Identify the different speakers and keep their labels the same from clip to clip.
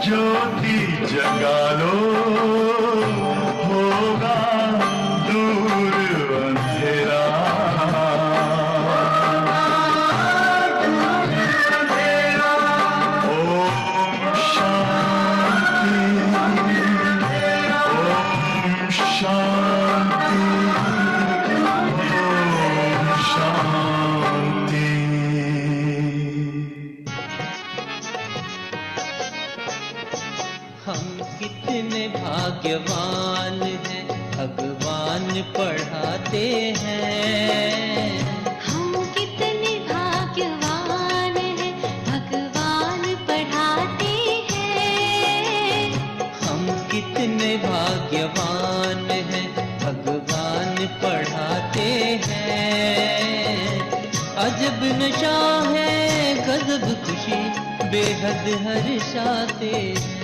Speaker 1: ज्योति जगा लो, होगा दूर अंधेरा। ओम शांति, ओम शांति, ओम शांति।
Speaker 2: हम कितने भाग्यवान हैं, भगवान पढ़ाते हैं।
Speaker 3: हम कितने भाग्यवान हैं, भगवान पढ़ाते हैं।
Speaker 2: हम कितने भाग्यवान हैं, भगवान पढ़ाते हैं। अजब नशा है, गजब खुशी, बेहद हर्षाते हैं।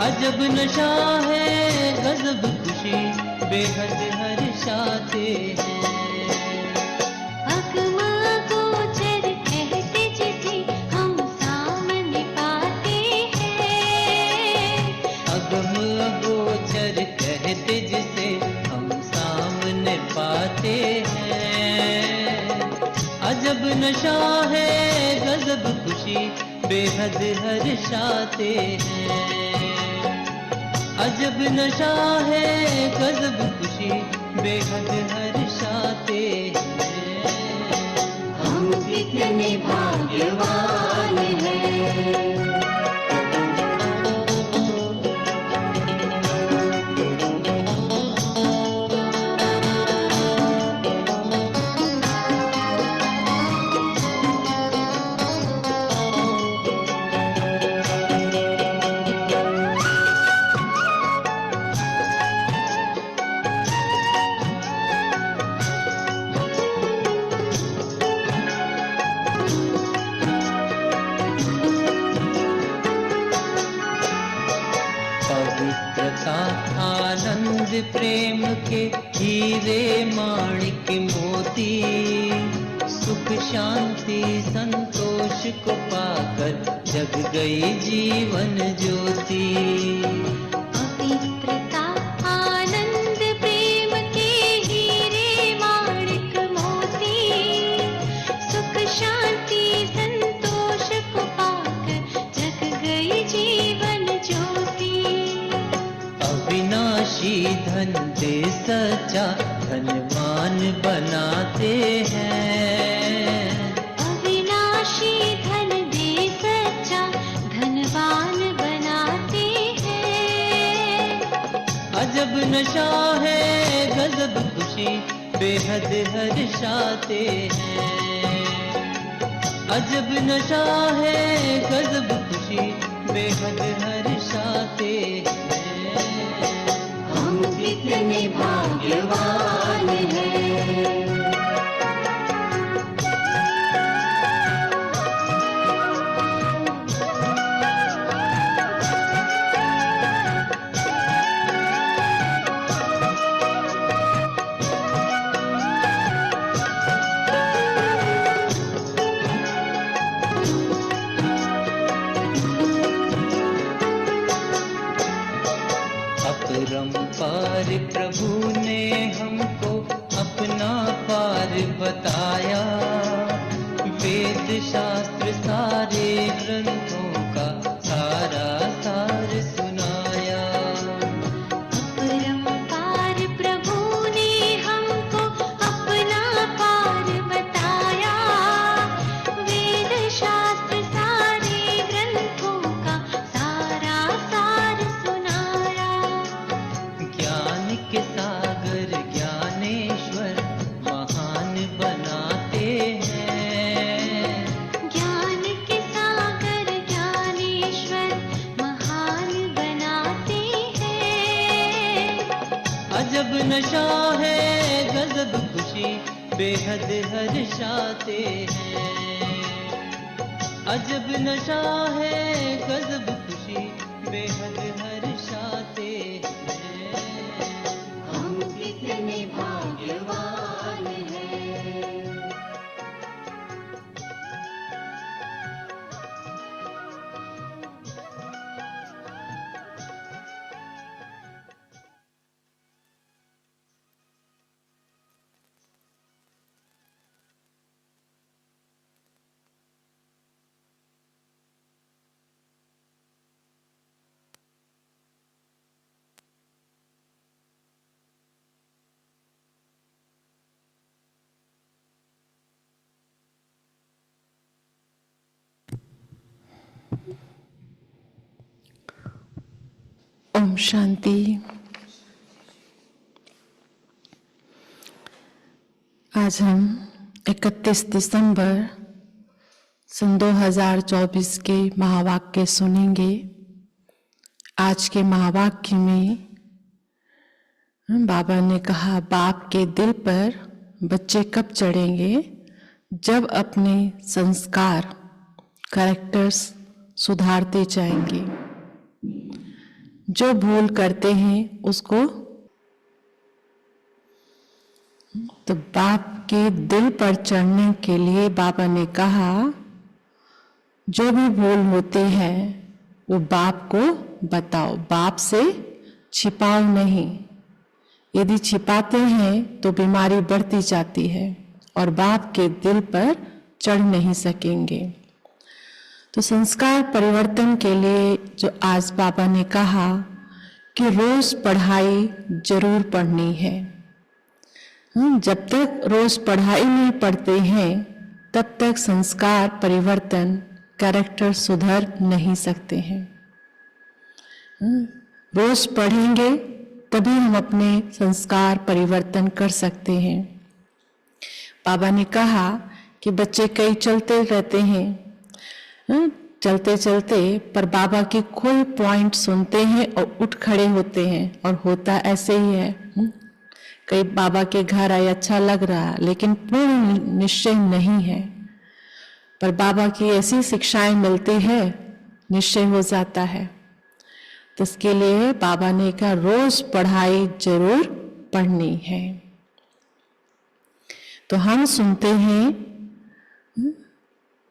Speaker 2: अजब नशा है, गजब खुशी, बेहद हर्षाते हैं।
Speaker 3: अगम गोचर कहते जिसे हम सामने पाते हैं।
Speaker 2: अगम अगोचर कहते जिसे हम सामने पाते हैं। अजब नशा है, गजब खुशी, बेहद हर्षाते हैं। अजब नशा है, गजब खुशी, बेहद हर्षाते हैं।
Speaker 3: हम कितने भाग्यवान हैं।
Speaker 2: पवित्रता आनंद प्रेम के हीरे माणिक मोती, सुख शांति संतोष को पाकर जग गई जीवन ज्योति।
Speaker 3: पवित्रता आनंद प्रेम के हीरे माणिक मोती, सुख शांति संतोष को पाकर जग गई जीवन ज्योति।
Speaker 2: अविनाशी धन दे सच्चा धनवान बनाते हैं।
Speaker 3: अविनाशी धन दे सच्चा धनवान बनाते हैं।
Speaker 2: अजब नशा है, गजब खुशी, बेहद हर्षाते हैं। अजब नशा है, गजब खुशी, बेहद हर्षाते हैं।
Speaker 3: हम कितने भाग्यवान हैं।
Speaker 2: अपरंपार प्रभु ने हमको अपना पार बताया। वेद शास्त्र सारे ग्रंथों का सारा सार सुनाया।
Speaker 3: अपरंपार प्रभु ने हमको अपना पार बताया। वेद शास्त्र सारे ग्रंथों का सारा सार सुनाया।
Speaker 2: ज्ञान के सागर ज्ञानेश्वर महान बनाते हैं।
Speaker 3: ज्ञान के सागर ज्ञानेश्वर महान बनाते हैं।
Speaker 2: अजब नशा है, गजब खुशी, बेहद हर्षाते हैं। अजब नशा है, गजब खुशी, बेहद हर्षाते हैं।
Speaker 3: हम कितने भाग्यवान हैं।
Speaker 4: शांति। आज हम 31 दिसंबर सन 2024 के महावाक्य सुनेंगे। आज के महावाक्य में बाबा ने कहा, बाप के दिल पर बच्चे कब चढ़ेंगे? जब अपने संस्कार, कैरेक्टर्स सुधारते जाएंगे। जो भूल करते हैं उसको तो बाप के दिल पर चढ़ने के लिए बाबा ने कहा, जो भी भूल होती है वो बाप को बताओ, बाप से छिपाओ नहीं। यदि छिपाते हैं तो बीमारी बढ़ती जाती है और बाप के दिल पर चढ़ नहीं सकेंगे। तो संस्कार परिवर्तन के लिए जो आज बाबा ने कहा कि रोज पढ़ाई जरूर पढ़नी है। जब तक रोज पढ़ाई नहीं पढ़ते हैं तब तक संस्कार परिवर्तन, कैरेक्टर सुधर नहीं सकते हैं। रोज पढ़ेंगे तभी हम अपने संस्कार परिवर्तन कर सकते हैं। बाबा ने कहा कि बच्चे कई चलते रहते हैं, चलते चलते पर बाबा की कोई पॉइंट सुनते हैं और उठ खड़े होते हैं, और होता ऐसे ही है। कई बाबा के घर आए, अच्छा लग रहा, लेकिन पूर्ण निश्चय नहीं है। पर बाबा की ऐसी शिक्षाएं मिलती है, निश्चय हो जाता है। तो इसके लिए बाबा ने कहा रोज पढ़ाई जरूर पढ़नी है। तो हम सुनते हैं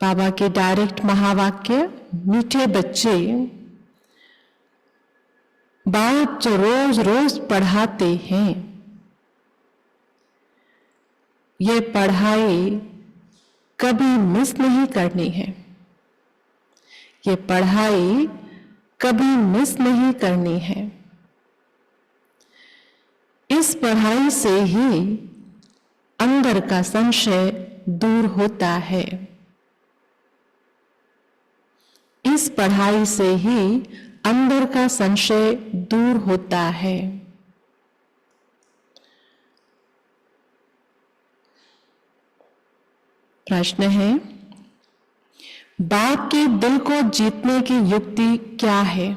Speaker 4: बाबा के डायरेक्ट महावाक्य, मीठे बच्चे, बाप जो रोज रोज पढ़ाते हैं, ये पढ़ाई कभी मिस नहीं करनी है। ये पढ़ाई कभी मिस नहीं करनी है। इस पढ़ाई से ही अंदर का संशय दूर होता है। इस पढ़ाई से ही अंदर का संशय दूर होता है। प्रश्न है, बाप के दिल को जीतने की युक्ति क्या है?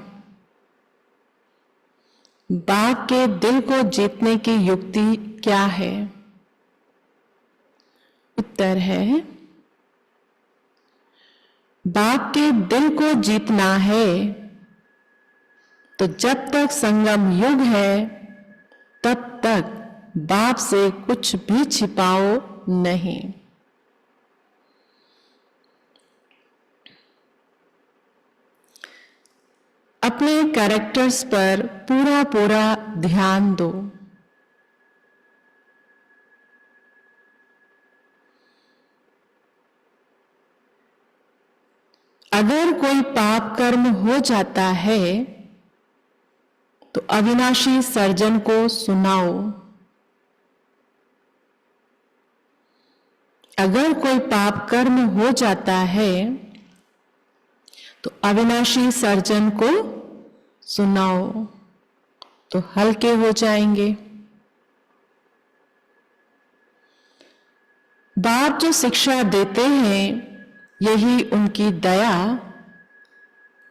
Speaker 4: बाप के दिल को जीतने की युक्ति क्या है? उत्तर है, बाप के दिल को जीतना है तो जब तक संगम युग है तब तक बाप से कुछ भी छिपाओ नहीं। अपने कैरेक्टर्स पर पूरा पूरा ध्यान दो। अगर कोई पाप कर्म हो जाता है तो अविनाशी सर्जन को सुनाओ। अगर कोई पाप कर्म हो जाता है तो अविनाशी सर्जन को सुनाओ तो हल्के हो जाएंगे। बाप जो शिक्षा देते हैं यही उनकी दया,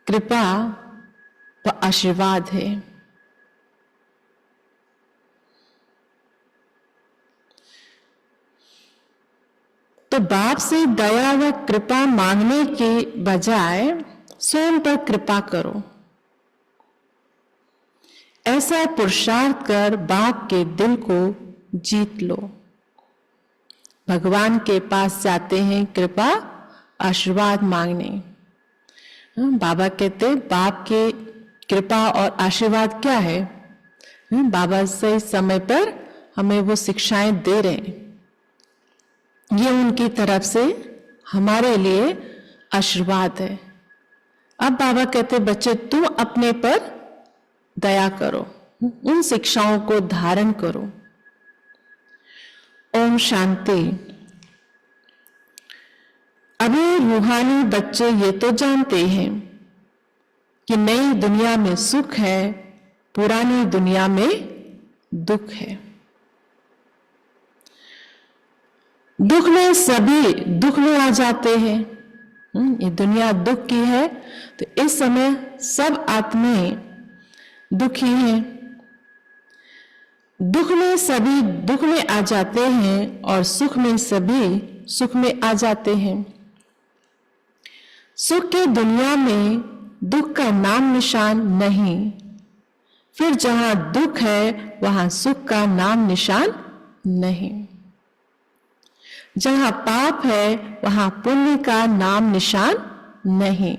Speaker 4: कृपा व आशीर्वाद है। तो बाप से दया व कृपा मांगने के बजाय स्वयं पर कृपा करो। ऐसा पुरुषार्थ कर बाप के दिल को जीत लो। भगवान के पास जाते हैं कृपा आशीर्वाद मांगने। बाबा कहते बाप के कृपा और आशीर्वाद क्या है? बाबा सही समय पर हमें वो शिक्षाएं दे रहे हैं। ये उनकी तरफ से हमारे लिए आशीर्वाद है। अब बाबा कहते बच्चे तुम अपने पर दया करो, उन शिक्षाओं को धारण करो। ओम शांति। अभी रूहानी बच्चे ये तो जानते हैं कि नई दुनिया में सुख है, पुरानी दुनिया में दुख है। दुख में सभी दुख में आ जाते हैं। ये दुनिया दुख की है, तो इस समय सब आत्माएं दुखी हैं। दुख में सभी दुख में आ जाते हैं और सुख में सभी सुख में आ जाते हैं। सुख की दुनिया में दुख का नाम निशान नहीं, फिर जहां दुख है वहां सुख का नाम निशान नहीं। जहां पाप है वहां पुण्य का नाम निशान नहीं।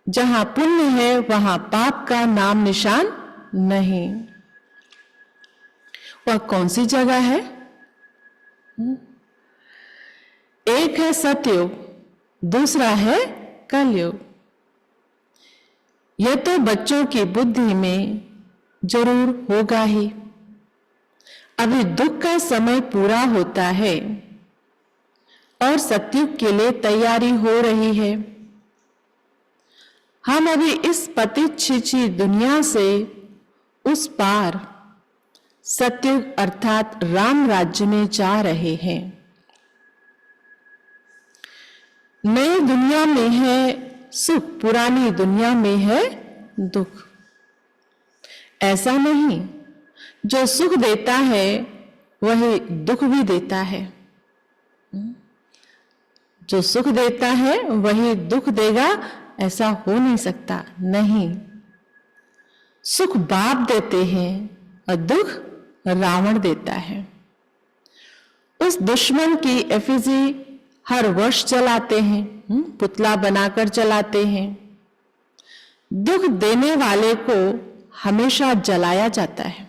Speaker 4: जहां पुण्य है वहां पाप का नाम निशान नहीं। वह कौन सी जगह है? एक है सतयुग, दूसरा है कलयुग। यह तो बच्चों की बुद्धि में जरूर होगा ही। अभी दुख का समय पूरा होता है और सतयुग के लिए तैयारी हो रही है। हम अभी इस पतित छिछी दुनिया से उस पार सतयुग अर्थात राम राज्य में जा रहे हैं। नई दुनिया में है सुख, पुरानी दुनिया में है दुख। ऐसा नहीं, जो सुख देता है वही दुख भी देता है। जो सुख देता है वही दुख देगा, ऐसा हो नहीं सकता। नहीं, सुख बाप देते हैं और दुख रावण देता है। उस दुश्मन की एफिजी हर वर्ष जलाते हैं, पुतला बनाकर जलाते हैं। दुख देने वाले को हमेशा जलाया जाता है।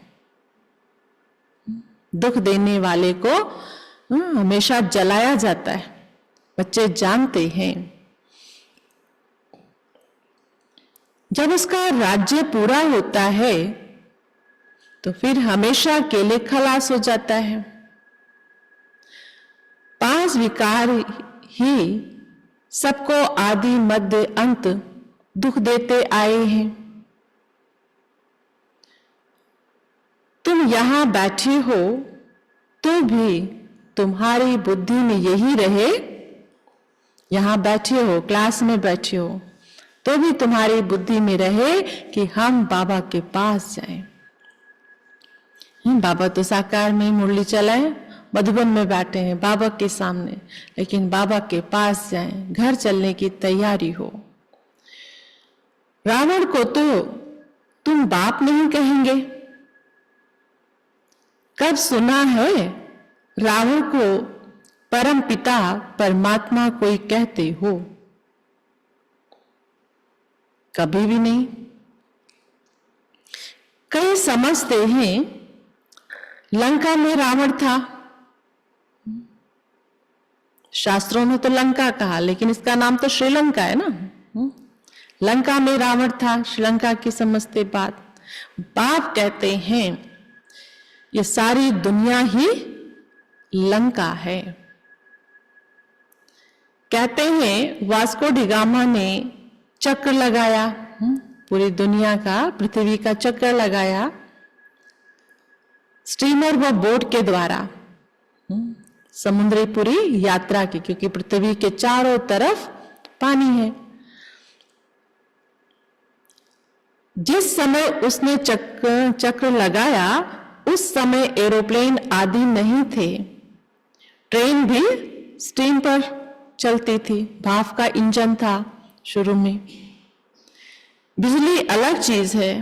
Speaker 4: दुख देने वाले को हमेशा जलाया जाता है। बच्चे जानते हैं जब उसका राज्य पूरा होता है तो फिर हमेशा के लिए खलास हो जाता है। 5 विकार ही सबको आदि मध्य अंत दुख देते आए हैं। तुम यहां बैठे हो तो भी तुम्हारी बुद्धि में यही रहे। यहां बैठे हो, क्लास में बैठे हो, तो भी तुम्हारी बुद्धि में रहे कि हम बाबा के पास जाएं। बाबा तो साकार में मुरली चलाए, मधुबन में बैठे हैं बाबा के सामने, लेकिन बाबा के पास जाएं, घर चलने की तैयारी हो। रावण को तो तुम बाप नहीं कहेंगे। कब सुना है रावण को परम पिता परमात्मा कोई कहते हो? कभी भी नहीं। कई समझते हैं लंका में रावण था। शास्त्रों में तो लंका कहा, लेकिन इसका नाम तो श्रीलंका है ना। लंका में रावण था, श्रीलंका की समझते बात। बाप कहते हैं ये सारी दुनिया ही लंका है। कहते हैं वास्को डी गामा ने चक्र लगाया, पूरी दुनिया का, पृथ्वी का चक्कर लगाया स्टीमर व बोट के द्वारा, समुद्री पूरी यात्रा की, क्योंकि पृथ्वी के चारों तरफ पानी है। जिस समय उसने चक्र लगाया उस समय एरोप्लेन आदि नहीं थे। ट्रेन भी स्टीम पर चलती थी, भाप का इंजन था शुरू में। बिजली अलग चीज है।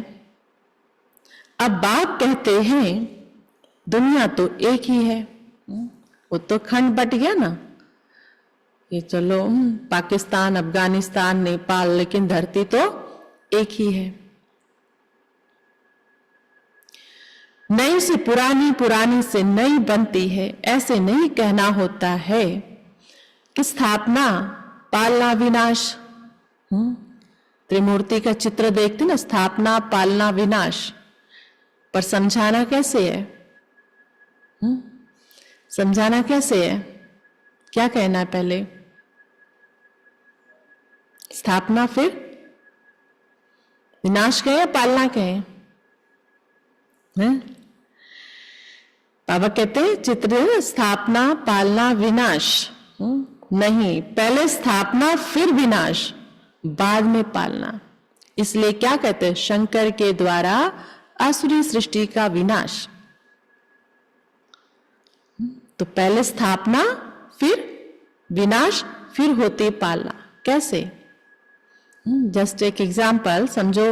Speaker 4: अब बाप कहते हैं दुनिया तो एक ही है। वो तो खंड बट गया ना, ये चलो पाकिस्तान, अफगानिस्तान, नेपाल, लेकिन धरती तो एक ही है। नई से पुरानी, पुरानी से नई बनती है, ऐसे नहीं कहना होता है कि स्थापना पालना विनाश। त्रिमूर्ति का चित्र देखते ना, स्थापना पालना विनाश, पर समझाना कैसे है? समझाना कैसे है? क्या कहना है पहले? स्थापना फिर विनाश कहें या पालना कहें? हैं? बाबा कहते हैं चित्र स्थापना, पालना, विनाश। नहीं, पहले स्थापना फिर विनाश, बाद में पालना। इसलिए क्या कहते हैं? शंकर के द्वारा आसुरी सृष्टि का विनाश। तो पहले स्थापना फिर विनाश फिर होती पालना। कैसे? जस्ट एक एग्जाम्पल समझो,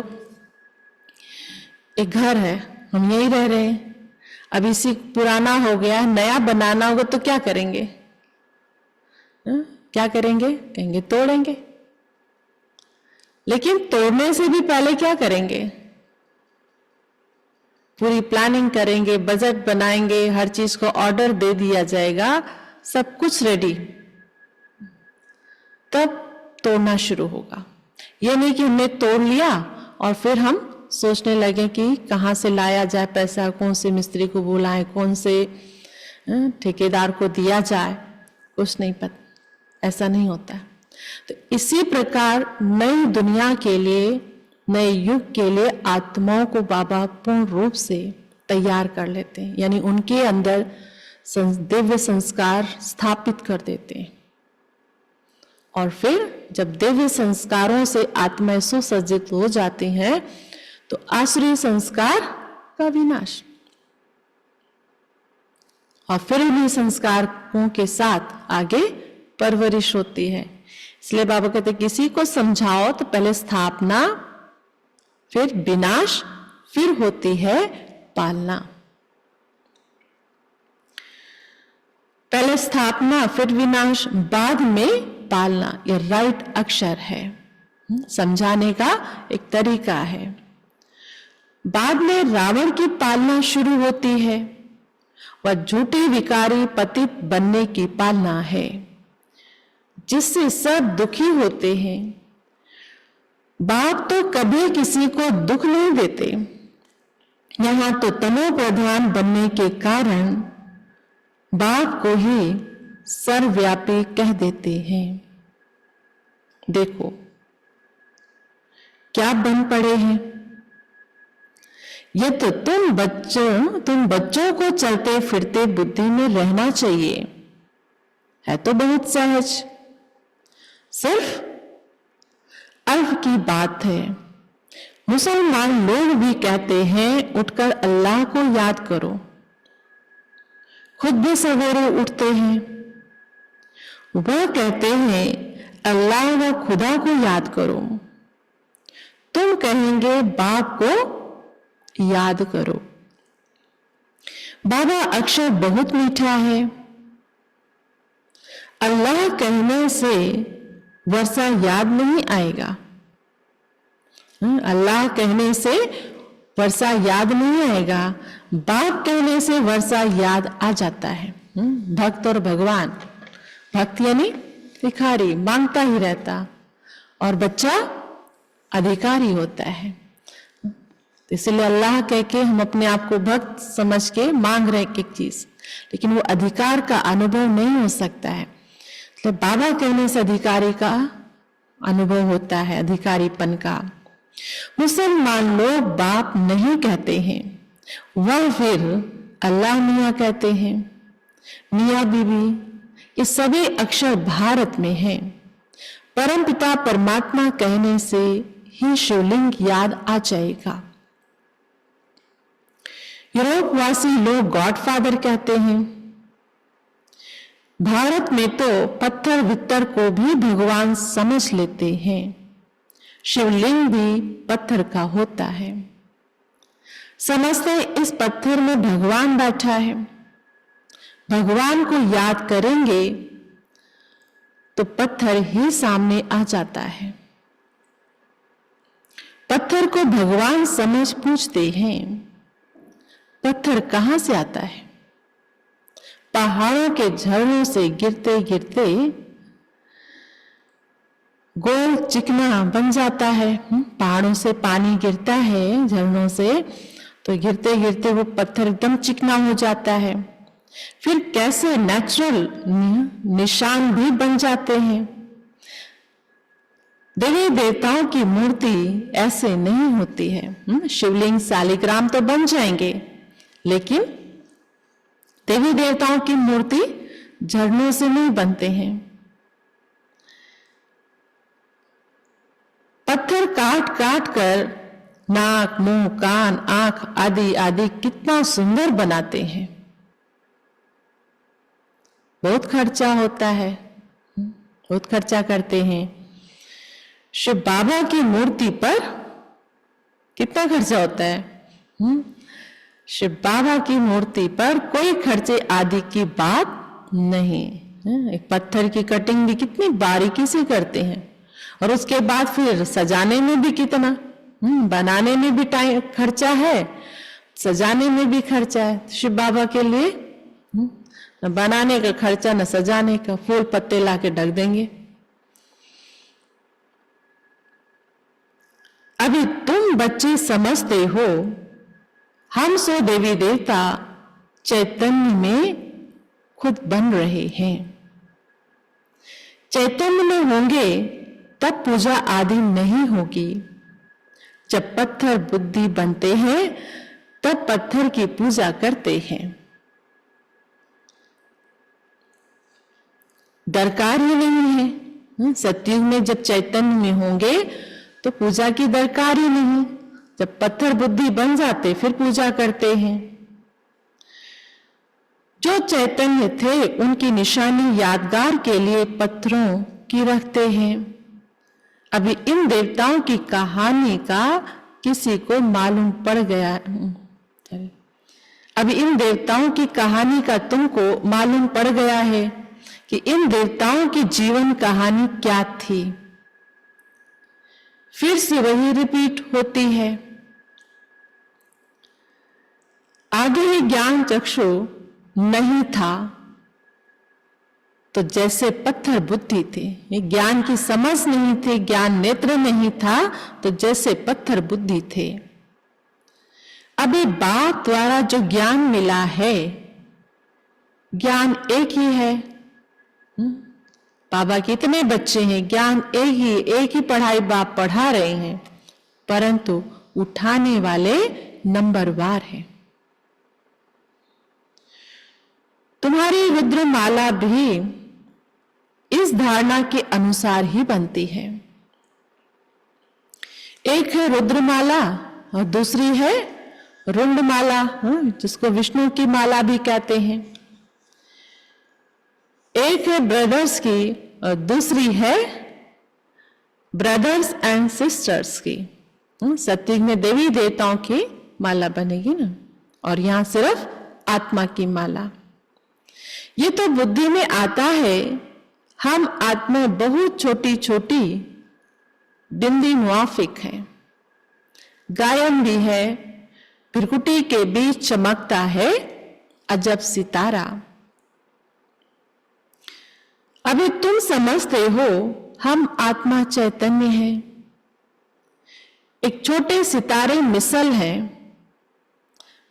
Speaker 4: एक घर है, हम यही रह रहे हैं, अब इसी पुराना हो गया, नया बनाना होगा तो क्या करेंगे? क्या करेंगे? कहेंगे तोड़ेंगे। लेकिन तोड़ने से भी पहले क्या करेंगे? पूरी प्लानिंग करेंगे, बजट बनाएंगे, हर चीज को ऑर्डर दे दिया जाएगा, सब कुछ रेडी, तब तोड़ना शुरू होगा। ये नहीं कि हमने तोड़ लिया और फिर हम सोचने लगे कि कहाँ से लाया जाए पैसा, कौन से मिस्त्री को बुलाएं, कौन से ठेकेदार को दिया जाए, कुछ नहीं पता। ऐसा नहीं होता है। तो इसी प्रकार नई दुनिया के लिए, नए युग के लिए आत्माओं को बाबा पूर्ण रूप से तैयार कर लेते हैं, यानी उनके अंदर दिव्य संस्कार स्थापित कर देते हैं। और फिर जब दिव्य संस्कारों से आत्माएं सुसज्जित हो जाती हैं तो आसुरी संस्कार का विनाश, और फिर उन्हीं संस्कारों के साथ आगे परवरिश होती है। इसलिए बाबा कहते किसी को समझाओ तो पहले स्थापना फिर विनाश फिर होती है पालना। पहले स्थापना फिर विनाश बाद में पालना, यह राइट अक्षर है, समझाने का एक तरीका है। बाद में रावण की पालना शुरू होती है, वह झूठे विकारी पतित बनने की पालना है, जिससे सब दुखी होते हैं। बाप तो कभी किसी को दुख नहीं देते, यहां तो तमो प्रधान बनने के कारण बाप को ही सर्वव्यापी कह देते हैं। देखो क्या बन पड़े हैं। ये तो तुम बच्चों को चलते फिरते बुद्धि में रहना चाहिए, है तो बहुत सहज, सिर्फ अर्थ की बात है। मुसलमान लोग भी कहते हैं उठकर अल्लाह को याद करो, खुद भी सवेरे उठते हैं। वह कहते हैं अल्लाह व खुदा को याद करो, तुम कहेंगे बाप को याद करो। बाबा अक्षर बहुत मीठा है। अल्लाह कहने से वर्षा याद नहीं आएगा, अल्लाह कहने से वर्षा याद नहीं आएगा, बाप कहने से वर्षा याद आ जाता है। भक्त और भगवान, भक्त यानी भिखारी, मांगता ही रहता, और बच्चा अधिकारी होता है। इसलिए अल्लाह कह के हम अपने आप को भक्त समझ के मांग रहे एक चीज, लेकिन वो अधिकार का अनुभव नहीं हो सकता है। तो बाबा कहने से अधिकारी का अनुभव होता है, अधिकारीपन का। मुसलमान लोग बाप नहीं कहते हैं, वह फिर अल्लाह मियाँ कहते हैं। मियाँ बीबी ये सभी अक्षर भारत में हैं। परमपिता परमात्मा कहने से ही शिवलिंग याद आ जाएगा। यूरोपवासी लोग गॉडफादर कहते हैं। भारत में तो पत्थर वित्तर को भी भगवान समझ लेते हैं। शिवलिंग भी पत्थर का होता है। समझते इस पत्थर में भगवान बैठा है। भगवान को याद करेंगे तो पत्थर ही सामने आ जाता है। पत्थर को भगवान समझ पूछते हैं, पत्थर कहां से आता है? पहाड़ों के झरनों से गिरते गिरते गोल चिकना बन जाता है। पहाड़ों से पानी गिरता है, झरनों से, तो गिरते गिरते वो पत्थर एकदम चिकना हो जाता है। फिर कैसे नेचुरल निशान भी बन जाते हैं। देवी देवताओं की मूर्ति ऐसे नहीं होती है। शिवलिंग शालिग्राम तो बन जाएंगे, लेकिन देवी देवताओं की मूर्ति झरनों से नहीं बनते हैं। पत्थर काट काट कर नाक, मुंह, कान, आंख आदि आदि कितना सुंदर बनाते हैं। बहुत खर्चा होता है, बहुत खर्चा करते हैं। शिव बाबा की मूर्ति पर कितना खर्चा होता है? शिव बाबा की मूर्ति पर कोई खर्चे आदि की बात नहीं। एक पत्थर की कटिंग भी कितनी बारीकी से करते हैं, और उसके बाद फिर सजाने में भी कितना, बनाने में भी टाइम खर्चा है, सजाने में भी खर्चा है। शिव बाबा के लिए न बनाने का खर्चा न सजाने का, फूल पत्ते लाके ढक देंगे। अभी तुम बच्चे समझते हो हम सो देवी देवता चैतन्य में खुद बन रहे हैं। चैतन्य में होंगे तब पूजा आदि नहीं होगी। जब पत्थर बुद्धि बनते हैं तब पत्थर की पूजा करते हैं। दरकार ही नहीं है। सतयुग में जब चैतन्य में होंगे तो पूजा की दरकार ही नहीं। जब पत्थर बुद्धि बन जाते फिर पूजा करते हैं। जो चैतन्य थे उनकी निशानी यादगार के लिए पत्थरों की रखते हैं। अभी इन देवताओं की कहानी का किसी को मालूम पड़ गया, अभी इन देवताओं की कहानी का तुमको मालूम पड़ गया है कि इन देवताओं की जीवन कहानी क्या थी। फिर से वही रिपीट होती है। आगे ही ज्ञान चक्षु नहीं था तो जैसे पत्थर बुद्धि थे। ज्ञान की समझ नहीं थी, ज्ञान नेत्र नहीं था तो जैसे पत्थर बुद्धि थे। अभी बाप द्वारा जो ज्ञान मिला है, ज्ञान एक ही है। बाबा कितने बच्चे हैं, ज्ञान एक ही पढ़ाई बाप पढ़ा रहे हैं, परंतु उठाने वाले नंबरवार हैं। तुम्हारी रुद्रमाला भी इस धारणा के अनुसार ही बनती है। एक है रुद्रमाला और दूसरी है रुंडमाला, जिसको विष्णु की माला भी कहते हैं। एक है ब्रदर्स की और दूसरी है ब्रदर्स एंड सिस्टर्स की। सतयुग में देवी देवताओं की माला बनेगी ना, और यहां सिर्फ आत्मा की माला। ये तो बुद्धि में आता है। हम आत्मा बहुत छोटी छोटी बिंदी मुआफिक है। गायन भी है, भ्रिकुटी के बीच चमकता है अजब सितारा। अभी तुम समझते हो हम आत्मा चैतन्य है। एक छोटे सितारे मिसल हैं।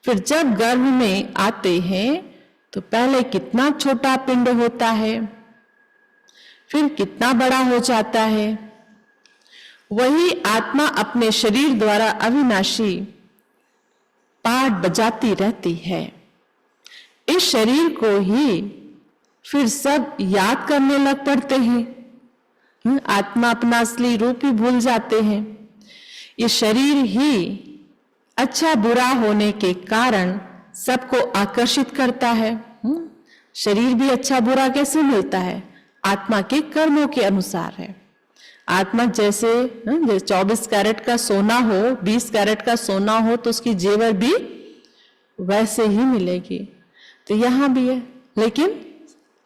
Speaker 4: फिर जब गर्भ में आते हैं तो पहले कितना छोटा पिंड होता है, फिर कितना बड़ा हो जाता है। वही आत्मा अपने शरीर द्वारा अविनाशी पाठ बजाती रहती है। इस शरीर को ही फिर सब याद करने लग पड़ते हैं। आत्मा अपना असली रूप ही भूल जाते हैं। ये शरीर ही अच्छा बुरा होने के कारण सबको आकर्षित करता है। शरीर भी अच्छा बुरा कैसे मिलता है? आत्मा के कर्मों के अनुसार है। आत्मा जैसे 24 कैरेट का सोना हो, 20 कैरेट का सोना हो तो उसकी जेवर भी वैसे ही मिलेगी। तो यहां भी है, लेकिन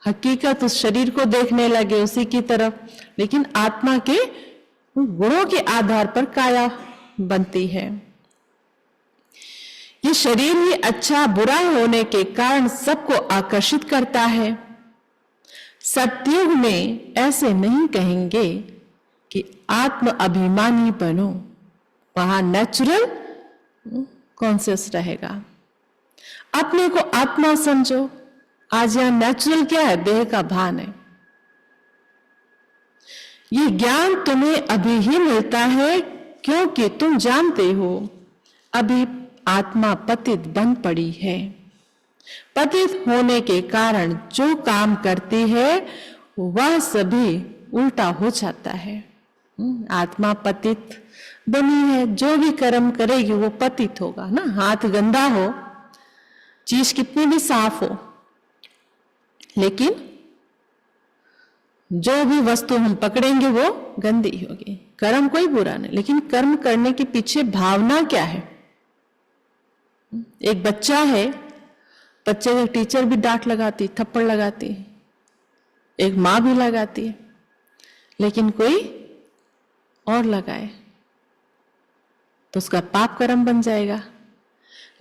Speaker 4: हकीकत उस शरीर को देखने लगे उसी की तरफ। लेकिन आत्मा के गुणों के आधार पर काया बनती है। ये शरीर ही अच्छा बुरा होने के कारण सबको आकर्षित करता है। सतयुग में ऐसे नहीं कहेंगे कि आत्म अभिमानी बनो, वहां नेचुरल कॉन्शियस रहेगा। अपने को आत्मा समझो। आज यहां नेचुरल क्या है? देह का भान है। ये ज्ञान तुम्हें अभी ही मिलता है क्योंकि तुम जानते हो अभी आत्मा पतित बन पड़ी है। पतित होने के कारण जो काम करती है वह सभी उल्टा हो जाता है। आत्मा पतित बनी है, जो भी कर्म करेगी वो पतित होगा ना। हाथ गंदा हो, चीज कितनी भी साफ हो, लेकिन जो भी वस्तु हम पकड़ेंगे वो गंदी होगी। कर्म कोई बुरा नहीं, लेकिन कर्म करने के पीछे भावना क्या है। एक बच्चा है, बच्चे को टीचर भी डांट लगाती, थप्पड़ लगाती, एक माँ भी लगाती है, लेकिन कोई और लगाए तो उसका पाप कर्म बन जाएगा।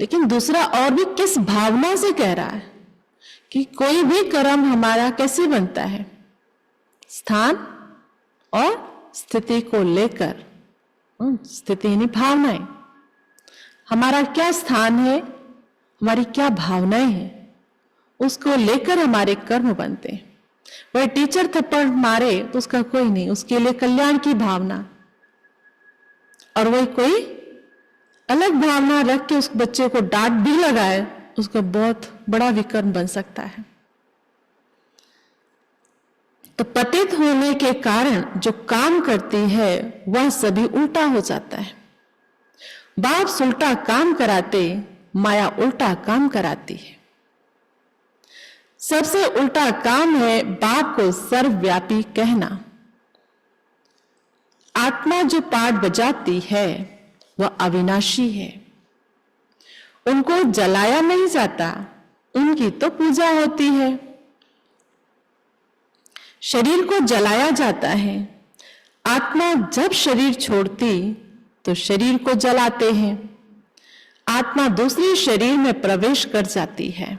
Speaker 4: लेकिन दूसरा और भी किस भावना से कह रहा है कि कोई भी कर्म हमारा कैसे बनता है, स्थान और स्थिति को लेकर। स्थिति यानी भावनाएं, हमारा क्या स्थान है, हमारी क्या भावनाएं हैं, उसको लेकर हमारे कर्म बनते हैं। वह टीचर थप्पड़ मारे तो उसका कोई नहीं, उसके लिए कल्याण की भावना, और वही कोई अलग भावना रख के उस बच्चे को डांट भी लगाए, उसका बहुत बड़ा विकर्म बन सकता है। तो पतित होने के कारण जो काम करती है वह सभी उल्टा हो जाता है। बाप उल्टा काम कराते, माया उल्टा काम कराती है। सबसे उल्टा काम है बाप को सर्वव्यापी कहना। आत्मा जो पाठ बजाती है वह अविनाशी है, उनको जलाया नहीं जाता, उनकी तो पूजा होती है। शरीर को जलाया जाता है। आत्मा जब शरीर छोड़ती तो शरीर को जलाते हैं। आत्मा दूसरे शरीर में प्रवेश कर जाती है।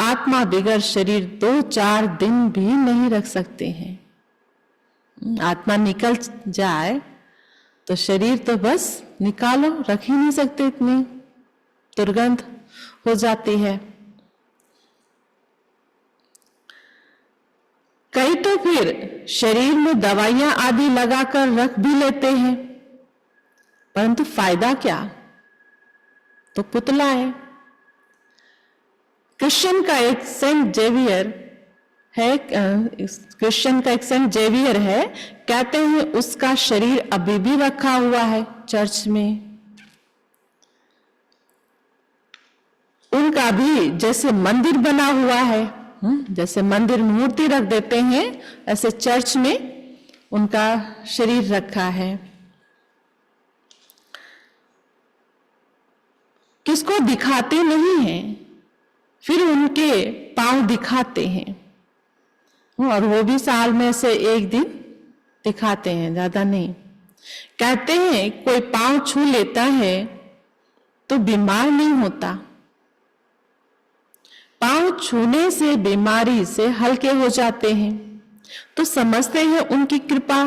Speaker 4: आत्मा बगैर शरीर 2-4 दिन भी नहीं रख सकते हैं। आत्मा निकल जाए तो शरीर तो बस निकालो, रख ही नहीं सकते, इतनी दुर्गंध हो जाती है। कई तो फिर शरीर में दवाइयां आदि लगाकर रख भी लेते हैं, परंतु फायदा क्या, तो पुतला है। क्रिश्चियन का एक सेंट जेवियर है, क्रिश्चियन का एक सेंट जेवियर है, कहते हैं उसका शरीर अभी भी रखा हुआ है चर्च में। उनका भी जैसे मंदिर बना हुआ है, जैसे मंदिर में मूर्ति रख देते हैं, ऐसे चर्च में उनका शरीर रखा है। किसको दिखाते नहीं हैं, फिर उनके पांव दिखाते हैं, और वो भी साल में से एक दिन दिखाते हैं, ज्यादा नहीं। कहते हैं कोई पांव छू लेता है तो बीमार नहीं होता, पांव छूने से बीमारी से हल्के हो जाते हैं, तो समझते हैं उनकी कृपा।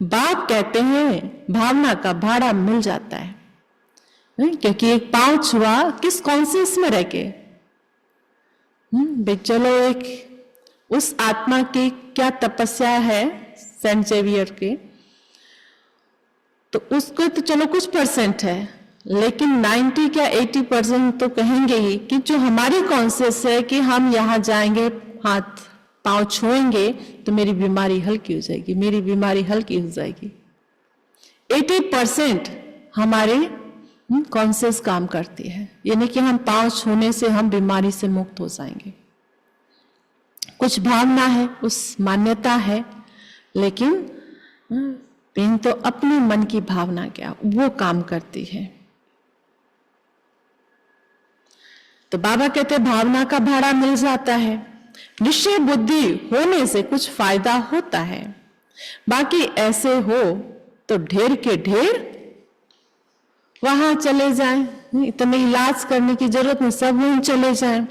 Speaker 4: बाप कहते हैं भावना का भाड़ा मिल जाता है, क्योंकि एक पांव छुआ किस कॉन्शियस में रह के, चलो एक उस आत्मा की क्या तपस्या है सेंट जेवियर की, तो उसको तो चलो कुछ परसेंट है, लेकिन 90 क्या 80% तो कहेंगे ही कि जो हमारी कॉन्शियस है कि हम यहाँ जाएंगे, हाथ पांव छुएंगे तो मेरी बीमारी हल्की हो जाएगी, मेरी बीमारी हल्की हो जाएगी। 80% हमारे कॉन्शियस काम करती है, यानी कि हम पांव छूने से हम बीमारी से मुक्त हो जाएंगे। कुछ भावना है, उस मान्यता है, लेकिन पेन तो अपने मन की भावना क्या वो काम करती है। तो बाबा कहते भावना का भाड़ा मिल जाता है। निश्चय बुद्धि होने से कुछ फायदा होता है, बाकी ऐसे हो तो ढेर के ढेर वहां चले जाएं, इतने इलाज करने की जरूरत नहीं, सब वहीं चले जाएं।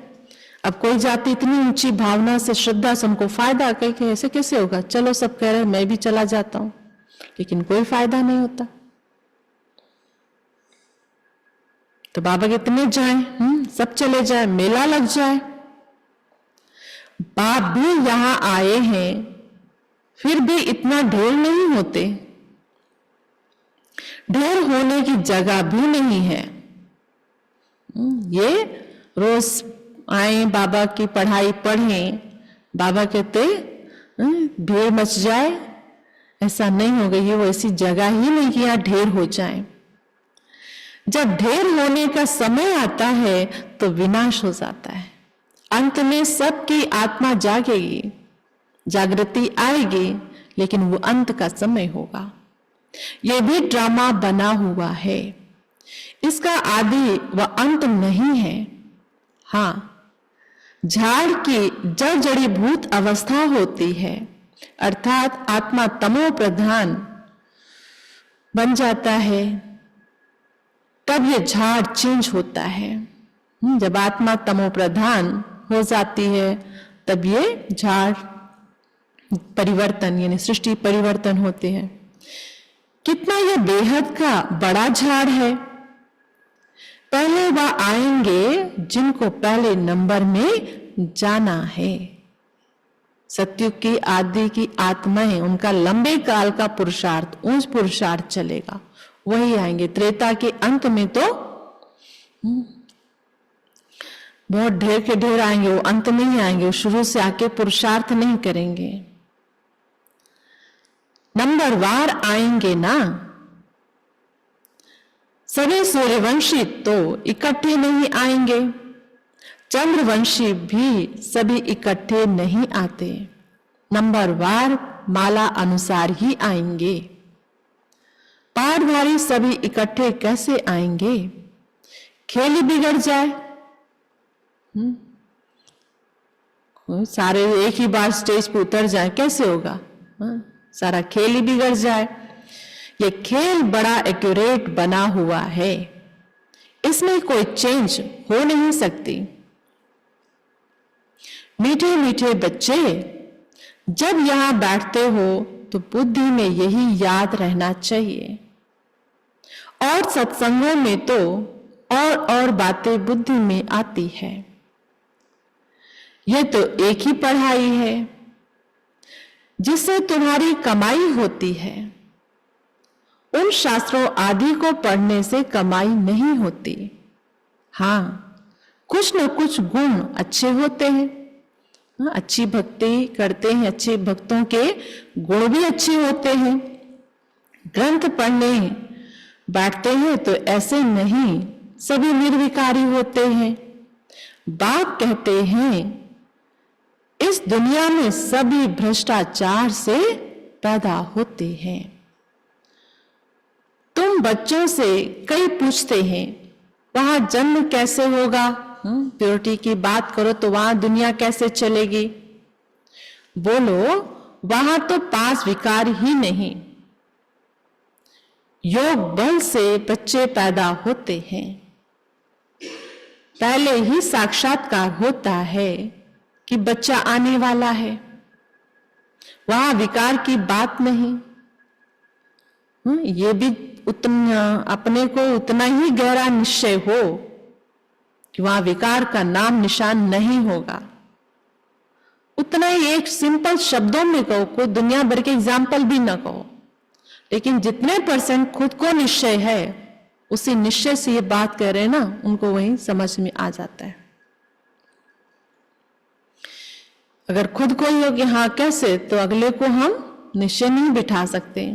Speaker 4: अब कोई जाति इतनी ऊंची भावना से, श्रद्धा से उनको फायदा, कहीं ऐसे कैसे होगा, चलो सब कह रहे मैं भी चला जाता हूं, लेकिन कोई फायदा नहीं होता। तो बाबा कितने जाएं, सब चले जाएं, मेला लग जाए। बाप भी यहां आए हैं फिर भी इतना ढेर नहीं होते, ढेर होने की जगह भी नहीं है। ये रोज आए, बाबा की पढ़ाई पढ़ें, बाबा कहते भीड़ मच जाए, ऐसा नहीं होगा। ये वो ऐसी जगह ही नहीं कि यहाँ ढेर हो जाए। जब ढेर होने का समय आता है तो विनाश हो जाता है। अंत में सबकी आत्मा जागेगी, जागृति आएगी, लेकिन वो अंत का समय होगा। ये भी ड्रामा बना हुआ है, इसका आदि व अंत नहीं है। हाँ, झाड़ की जड़ जड़ीभूत अवस्था होती है, अर्थात आत्मा तमो प्रधान बन जाता है, तब ये झाड़ चेंज होता है। जब आत्मा तमो प्रधान हो जाती है तब ये झाड़ परिवर्तन यानी सृष्टि परिवर्तन होते हैं। कितना ये बेहद का बड़ा झाड़ है। पहले वह आएंगे जिनको पहले नंबर में जाना है। सतयुग की आदि की आत्माएं, उनका लंबे काल का पुरुषार्थ, ऊंच पुरुषार्थ चलेगा, वही आएंगे। त्रेता के अंत में तो बहुत ढेर के ढेर आएंगे, वो अंत में ही आएंगे, वो शुरू से आके पुरुषार्थ नहीं करेंगे, नंबरवार आएंगे ना। सभी सूर्यवंशी तो इकट्ठे नहीं आएंगे, चंद्रवंशी भी सभी इकट्ठे नहीं आते, नंबरवार माला अनुसार ही आएंगे। पाठधारी सभी इकट्ठे कैसे आएंगे? खेल ही बिगड़ जाए, सारे एक ही बार स्टेज पे उतर जाए, कैसे होगा? सारा खेल ही बिगड़ जाए। ये खेल बड़ा एक्यूरेट बना हुआ है, इसमें कोई चेंज हो नहीं सकती। मीठे मीठे बच्चे, जब यहां बैठते हो तो बुद्धि में यही याद रहना चाहिए। और सत्संगों में तो और बातें बुद्धि में आती है। यह तो एक ही पढ़ाई है जिससे तुम्हारी कमाई होती है। उन शास्त्रों आदि को पढ़ने से कमाई नहीं होती। हाँ, कुछ न कुछ गुण अच्छे होते हैं, अच्छी भक्ति करते हैं, अच्छे भक्तों के गुण भी अच्छे होते हैं। ग्रंथ पढ़ने बैठते हैं तो ऐसे नहीं सभी निर्विकारी होते हैं। बाप कहते हैं इस दुनिया में सभी भ्रष्टाचार से पैदा होते हैं। तुम बच्चों से कई पूछते हैं वहां जन्म कैसे होगा, प्योरिटी की बात करो तो वहां दुनिया कैसे चलेगी? बोलो वहां तो 5 विकार ही नहीं, योग बल से बच्चे पैदा होते हैं। पहले ही साक्षात्कार होता है कि बच्चा आने वाला है, वहां विकार की बात नहीं। ये भी उतना अपने को उतना ही गहरा निश्चय हो कि वहां विकार का नाम निशान नहीं होगा। उतना ही एक सिंपल शब्दों में कहो, कोई दुनिया भर के एग्जाम्पल भी ना कहो, लेकिन जितने % खुद को निश्चय है उसी निश्चय से ये बात कह रहे हैं ना, उनको वही समझ में आ जाता है। अगर खुद को ही हो कि हाँ कैसे, तो अगले को हम निश्चय नहीं बिठा सकते।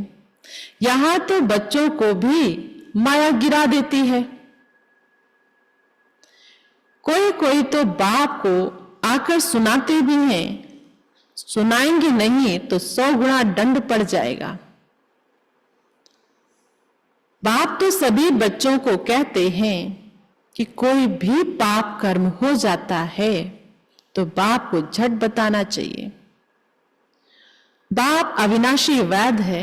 Speaker 4: यहां तो बच्चों को भी माया गिरा देती है। कोई कोई तो बाप को आकर सुनाते भी हैं, सुनाएंगे नहीं तो 100 गुना दंड पड़ जाएगा। बाप तो सभी बच्चों को कहते हैं कि कोई भी पाप कर्म हो जाता है तो बाप को झट बताना चाहिए। बाप अविनाशी वैद्य है,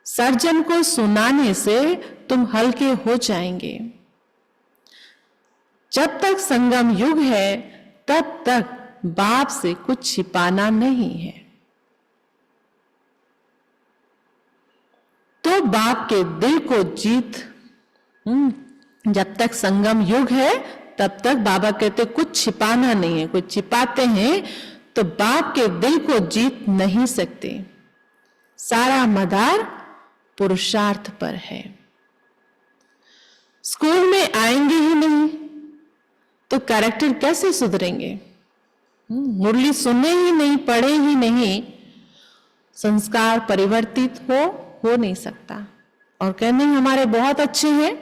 Speaker 4: सर्जन को सुनाने से तुम हल्के हो जाएंगे। जब तक संगम युग है तब तक बाप से कुछ छिपाना नहीं है। तो बाप के दिल को जीत, जब तक संगम युग है तब तक बाबा कहते कुछ छिपाना नहीं है। कुछ छिपाते हैं तो बाप के दिल को जीत नहीं सकते। सारा मदार पुरुषार्थ पर है। स्कूल में आएंगे ही नहीं तो कैरेक्टर कैसे सुधरेंगे? मुरली सुने ही नहीं, पढ़े ही नहीं, संस्कार परिवर्तित हो नहीं सकता। और कहने हमारे बहुत अच्छे हैं,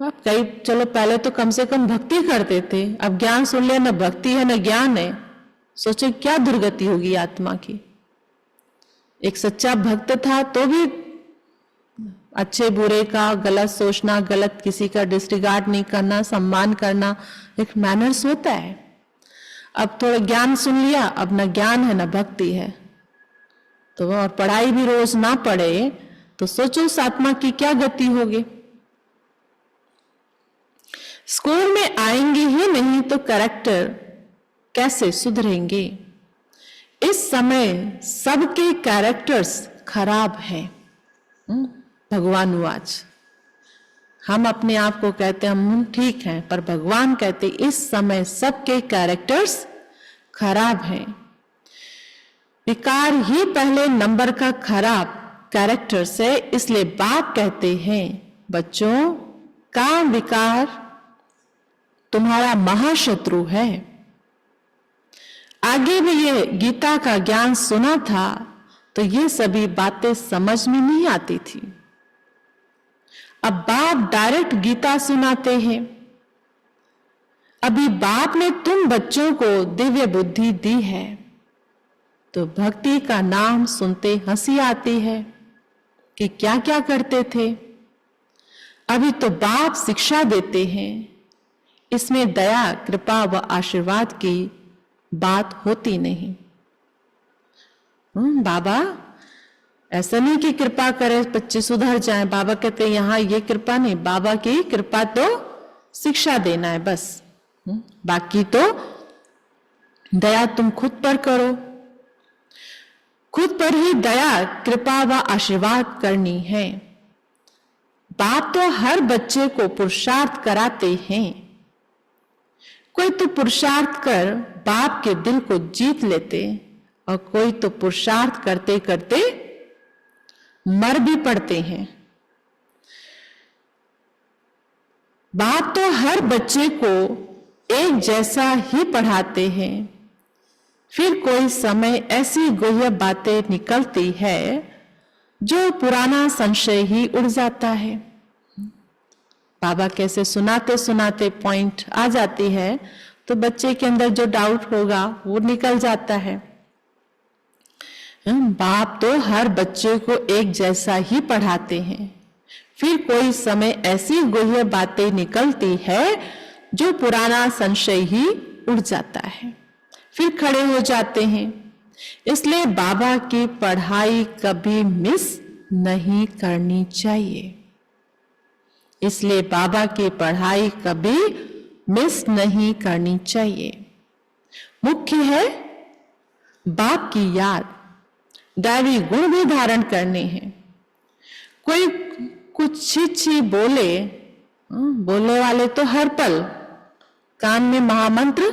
Speaker 4: अब कई चलो पहले तो कम से कम भक्ति करते थे, अब ज्ञान सुन लिया, न भक्ति है न ज्ञान है, सोचे क्या दुर्गति होगी आत्मा की। एक सच्चा भक्त था तो भी अच्छे बुरे का गलत सोचना, गलत किसी का डिस्रिगार्ड नहीं करना, सम्मान करना, एक मैनर्स होता है। अब थोड़ा ज्ञान सुन लिया, अब न ज्ञान है न भक्ति है, तो और पढ़ाई भी रोज ना पढ़े तो सोचो उस आत्मा की क्या गति होगी। स्कूल में आएंगे ही नहीं तो कैरेक्टर कैसे सुधरेंगे? इस समय सबके कैरेक्टर्स खराब हैं। भगवान उवाच। हम अपने आप को कहते हैं हम ठीक हैं, पर भगवान कहते इस समय सबके कैरेक्टर्स खराब हैं। विकार ही पहले नंबर का खराब कैरेक्टर से, इसलिए बाप कहते हैं बच्चों का विकार तुम्हारा महाशत्रु है। आगे भी ये गीता का ज्ञान सुना था तो ये सभी बातें समझ में नहीं आती थी। अब बाप डायरेक्ट गीता सुनाते हैं। अभी बाप ने तुम बच्चों को दिव्य बुद्धि दी है तो भक्ति का नाम सुनते हंसी आती है कि क्या क्या करते थे। अभी तो बाप शिक्षा देते हैं, इसमें दया कृपा व आशीर्वाद की बात होती नहीं। बाबा ऐसा नहीं कि कृपा करे बच्चे सुधर जाएं, बाबा कहते यहां ये कृपा नहीं, बाबा की कृपा तो शिक्षा देना है बस, बाकी तो दया तुम खुद पर करो। खुद पर ही दया कृपा व आशीर्वाद करनी है। बाप तो हर बच्चे को पुरुषार्थ कराते हैं। कोई तो पुरुषार्थ कर बाप के दिल को जीत लेते और कोई तो पुरुषार्थ करते करते मर भी पड़ते हैं। बाप तो हर बच्चे को एक जैसा ही पढ़ाते हैं, फिर कोई समय ऐसी गुह्य बातें निकलती है जो पुराना संशय ही उड़ जाता है। बाबा कैसे सुनाते सुनाते पॉइंट आ जाती है तो बच्चे के अंदर जो डाउट होगा वो निकल जाता है। बाप तो हर बच्चे को एक जैसा ही पढ़ाते हैं, फिर कोई समय ऐसी गुह्य बातें निकलती है जो पुराना संशय ही उड़ जाता है, फिर खड़े हो जाते हैं। इसलिए बाबा की पढ़ाई कभी मिस नहीं करनी चाहिए। इसलिए बाबा की पढ़ाई कभी मिस नहीं करनी चाहिए। मुख्य है बाप की याद, दैवी गुण भी धारण करने हैं। कोई कुछ छी बोलने वाले तो हर पल कान में महामंत्र,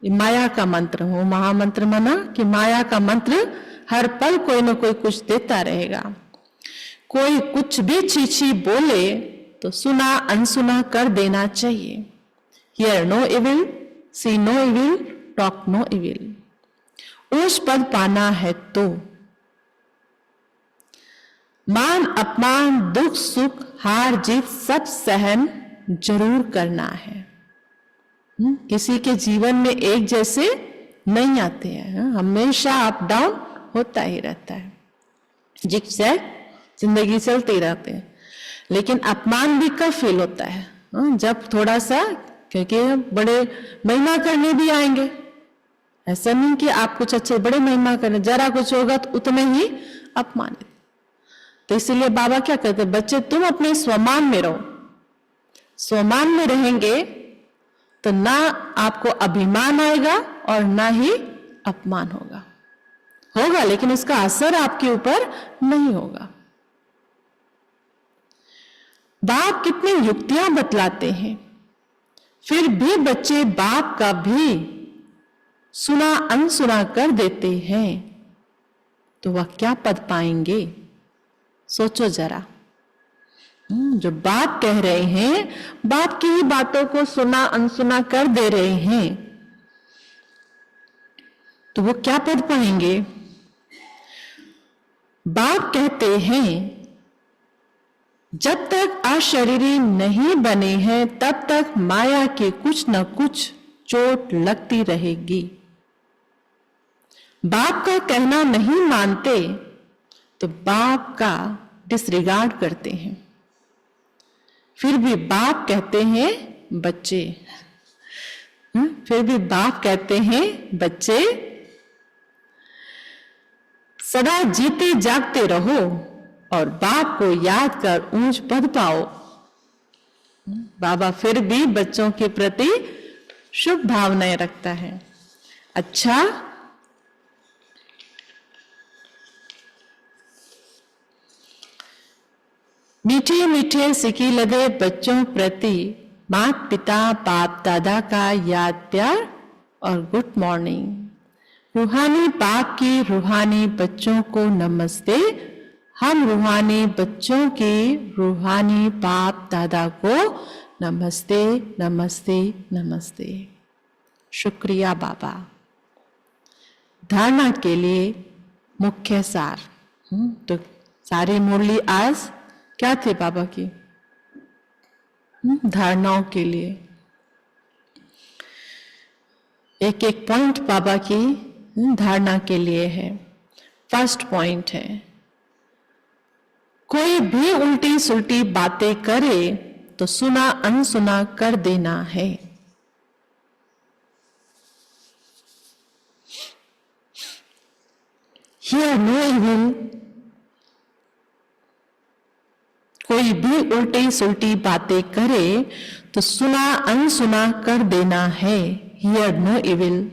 Speaker 4: माया का मंत्र हो, महामंत्र माना कि माया का मंत्र हर पल कोई ना कोई कुछ देता रहेगा। कोई कुछ भी छी बोले तो सुना अनसुना कर देना चाहिए। Hear no evil, see no evil, talk no evil. उस पद पाना है तो मान अपमान दुख सुख हार जीत सब सहन जरूर करना है। किसी के जीवन में एक जैसे नहीं आते हैं, हमेशा अप डाउन होता ही रहता है, जिससे जिंदगी चलती रहती है। लेकिन अपमान भी कब फील होता है? जब थोड़ा सा, क्योंकि बड़े महिमा करने भी आएंगे, ऐसा नहीं कि आप कुछ अच्छे बड़े महिमा करें, जरा कुछ होगा तो उतने ही अपमानित। तो इसलिए बाबा क्या कहते हैं, बच्चे तुम अपने स्वमान में रहो। स्वमान में रहेंगे तो ना आपको अभिमान आएगा और ना ही अपमान होगा लेकिन उसका असर आपके ऊपर नहीं होगा। बाप कितनी युक्तियां बतलाते हैं, फिर भी बच्चे बाप का भी सुना अनसुना कर देते हैं तो वह क्या पद पाएंगे? सोचो जरा। जो बाप कह रहे हैं, बाप की ही बातों को सुना अनसुना कर दे रहे हैं तो वो क्या पद पाएंगे? बाप कहते हैं जब तक अशरीरी नहीं बने हैं तब तक माया के कुछ न कुछ चोट लगती रहेगी। बाप का कहना नहीं मानते तो बाप का डिसरिगार्ड करते हैं। फिर भी बाप कहते हैं बच्चे, फिर भी बाप कहते हैं बच्चे सदा जीते जागते रहो और बाप को याद कर ऊंच पद पाओ। बाबा फिर भी बच्चों के प्रति शुभ भावनाएं रखता है। अच्छा, मीठे मीठे सिकी लगे बच्चों प्रति माता पिता बाप दादा का याद प्यार और गुड मॉर्निंग। रूहानी बाप की रूहानी बच्चों को नमस्ते। हम रूहानी बच्चों के रूहानी बाप दादा को नमस्ते नमस्ते नमस्ते। शुक्रिया बाबा। धारणा के लिए मुख्य सार। तो सारी मुरली आज क्या थे बाबा की? धारणाओं के लिए एक एक पॉइंट बाबा की धारणा के लिए है। फर्स्ट पॉइंट है, कोई भी उल्टी सुल्टी बातें करे तो सुना अनसुना कर देना है। Hear no evil, कोई भी उल्टी सुल्टी बातें करे तो सुना अनसुना कर देना है। Hear no evil,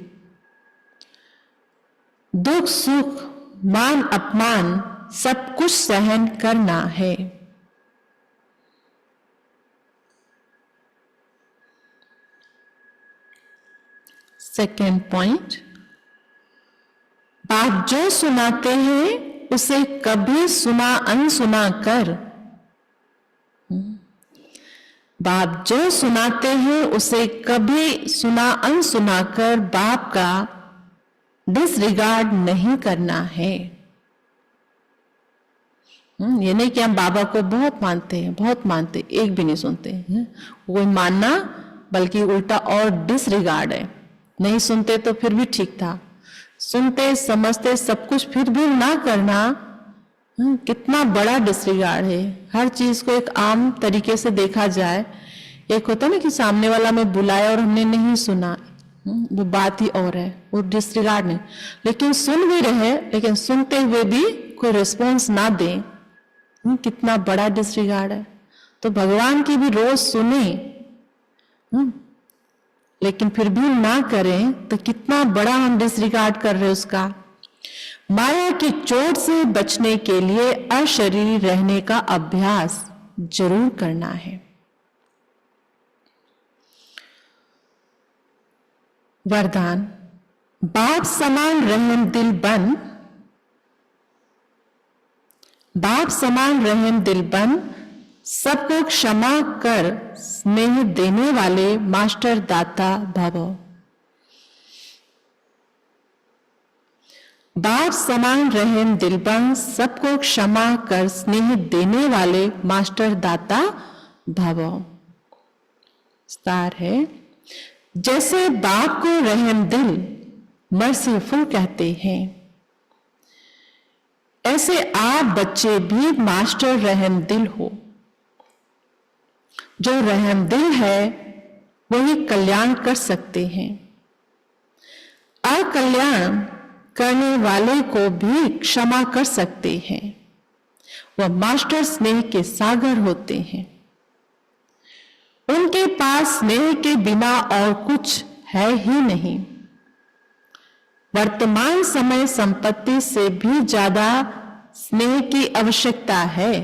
Speaker 4: दुख सुख मान अपमान सब कुछ सहन करना है। सेकेंड पॉइंट, बाप जो सुनाते हैं उसे कभी सुना अनसुना कर। बाप जो सुनाते हैं उसे कभी सुना अनसुना कर बाप का डिसरिगार्ड नहीं करना है। ये नहीं कि हम बाबा को बहुत मानते हैं, बहुत मानते, एक भी नहीं सुनते हैं। वो मानना बल्कि उल्टा और डिसरिगार्ड है। नहीं सुनते तो फिर भी ठीक था, सुनते समझते सब कुछ फिर भी ना करना, कितना बड़ा डिसरिगार्ड है। हर चीज को एक आम तरीके से देखा जाए। एक होता ना कि सामने वाला में बुलाया और हमने नहीं सुना, वो बात ही और है, वो डिसरिगार्ड नहीं। लेकिन सुन भी रहे, लेकिन सुनते हुए भी कोई रिस्पॉन्स ना दें, कितना बड़ा डिसरिगार्ड है। तो भगवान की भी रोज सुने लेकिन फिर भी ना करें तो कितना बड़ा हम डिसरिगार्ड कर रहे हैं उसका। माया की चोट से बचने के लिए अशरीरी रहने का अभ्यास जरूर करना है। वरदान, बाप समान रहम दिल बन, बाप समान रहम दिल बन, सबको क्षमा कर स्नेह देने वाले मास्टर दाता भव। बाप समान रहम दिल बन, सबको क्षमा कर स्नेह देने वाले मास्टर दाता भव। विस्तार है, जैसे बाप को रहम दिल मर्सीफुल कहते हैं, ऐसे आप बच्चे भी मास्टर रहम दिल हो। जो रहम दिल है वही कल्याण कर सकते हैं। अकल्याण करने वाले को भी क्षमा कर सकते हैं। वह मास्टर स्नेह के सागर होते हैं। उनके पास स्नेह के बिना और कुछ है ही नहीं। वर्तमान समय संपत्ति से भी ज्यादा स्नेह की आवश्यकता है।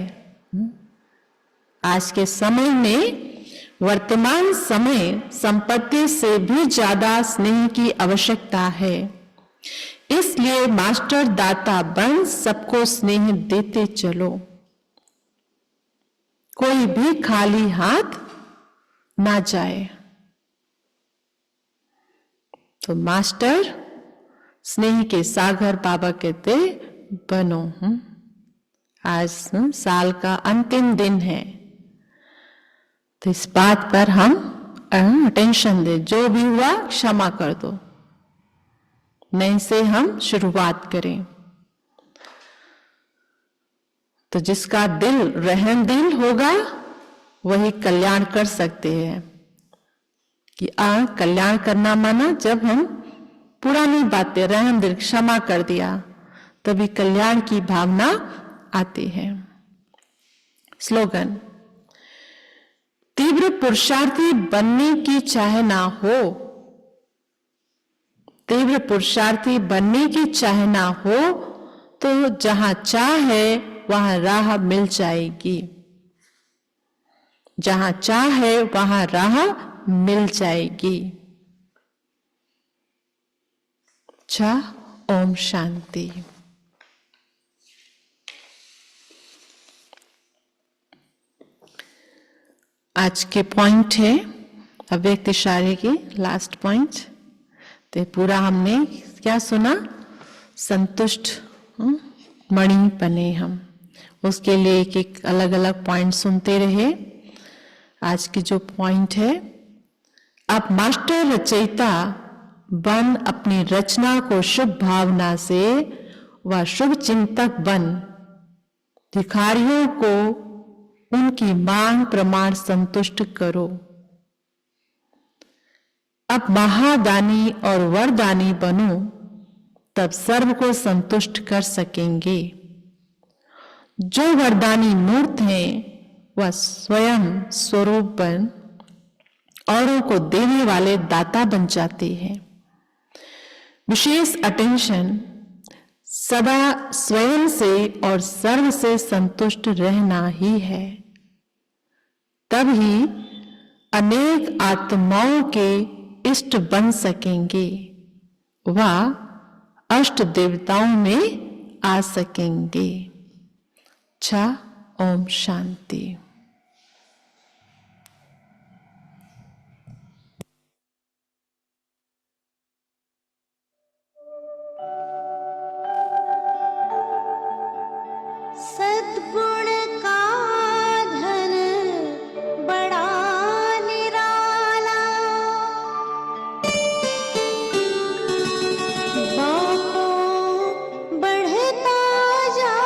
Speaker 4: आज के समय में वर्तमान समय संपत्ति से भी ज्यादा स्नेह की आवश्यकता है। इसलिए मास्टर दाता बन सबको स्नेह देते चलो। कोई भी खाली हाथ ना जाए। तो मास्टर स्नेह के सागर बाबा कहते बनो। आज साल का अंतिम दिन है, तो इस बात पर हम अटेंशन दे। जो भी हुआ क्षमा कर दो, नए से हम शुरुआत करें। तो जिसका दिल रहम दिल होगा वही कल्याण कर सकते हैं। कि कल्याण करना माना जब हम पुरानी बातें रहम दिल क्षमा कर दिया, तभी कल्याण की भावना आती है। स्लोगन, तीव्र पुरुषार्थी बनने की चाह ना हो, तीव्र पुरुषार्थी बनने की चाह ना हो तो जहां चाह है वहां राह मिल जाएगी। जहां चाह है वहां राह मिल जाएगी। अच्छा, ओम शांति। आज के पॉइंट है अव्यक्त इशारे की लास्ट पॉइंट। तो पूरा हमने क्या सुना? संतुष्ट मणि बने हम। उसके लिए एक एक अलग अलग पॉइंट सुनते रहे। आज की जो पॉइंट है, आप मास्टर रचयिता बन अपनी रचना को शुभ भावना से व शुभ चिंतक बन भिखारियों को उनकी मांग प्रमाण संतुष्ट करो। अब महादानी और वरदानी बनो, तब सर्व को संतुष्ट कर सकेंगे। जो वरदानी मूर्त हैं वह स्वयं स्वरूप बन औरों को देने वाले दाता बन जाते हैं। विशेष अटेंशन सदा स्वयं से और सर्व से संतुष्ट रहना ही है। तभी अनेक आत्माओं के इष्ट बन सकेंगे, वह अष्ट देवताओं में आ सकेंगे। अच्छा, ओम शांति।
Speaker 3: सद्गुण का धन बड़ा निराला, बाहों बढ़ता जा,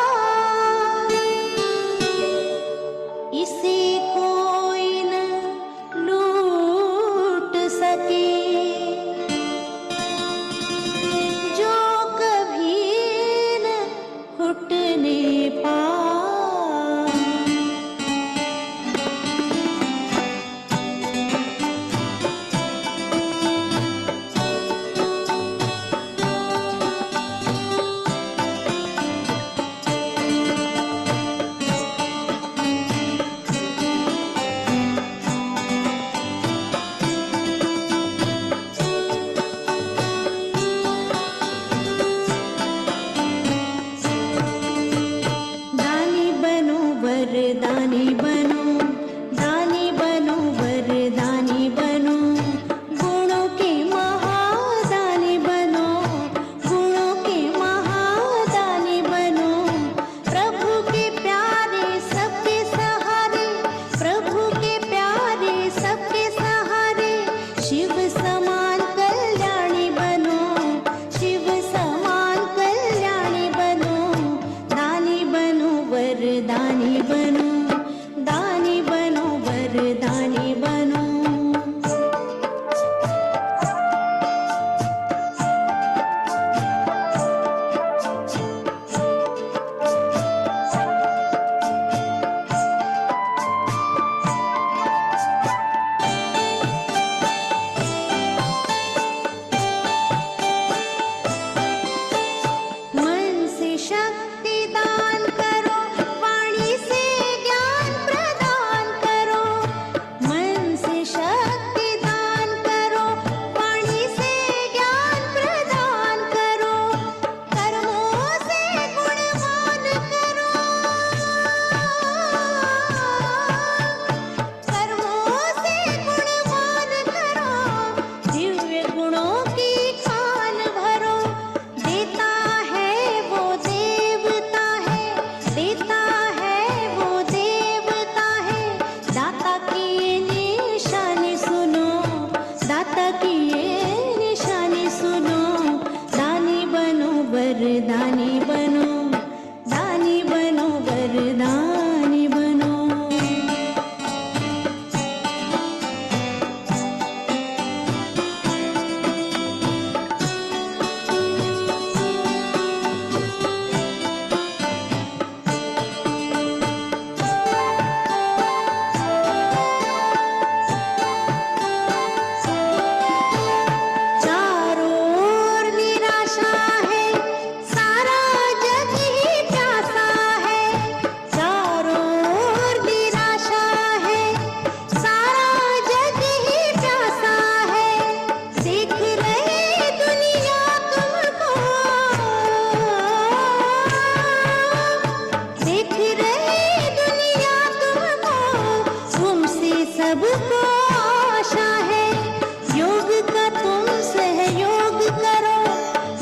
Speaker 3: वरदानी बनो, दानी बनो, वरदानी बनो। चारों ओर निराशा है, सारा जग ही प्यासा है। चारों ओर निराशा है, सारा जग ही प्यासा है। देख रहे दुनिया तुमको, देख रहे दुनिया तुमको, तुमसे सबको आशा है। योग का तुम सहयोग करो,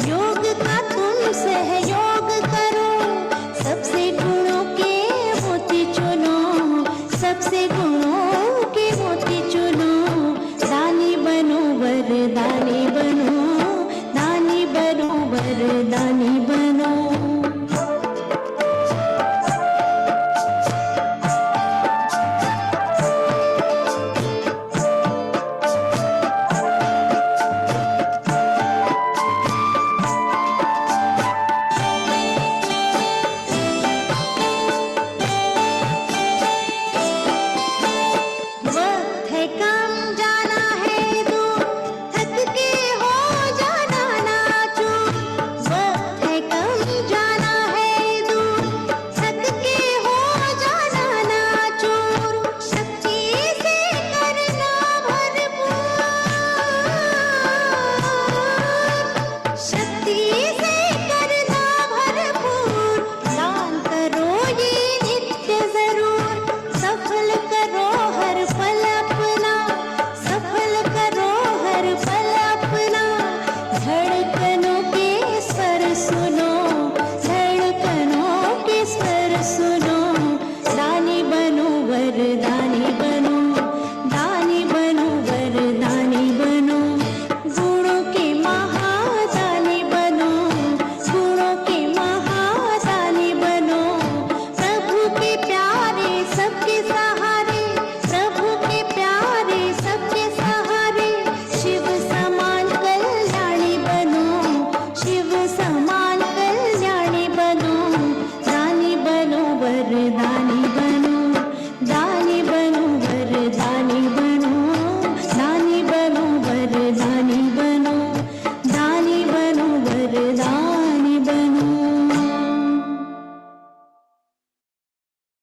Speaker 3: योग का तुम सहयोग करो। सबसे गुणों के मोती चुनो, सबसे गुणों के मोती चुनो। दानी बनो, वरदानी बनो, दानी बनो, वरदानी बनो।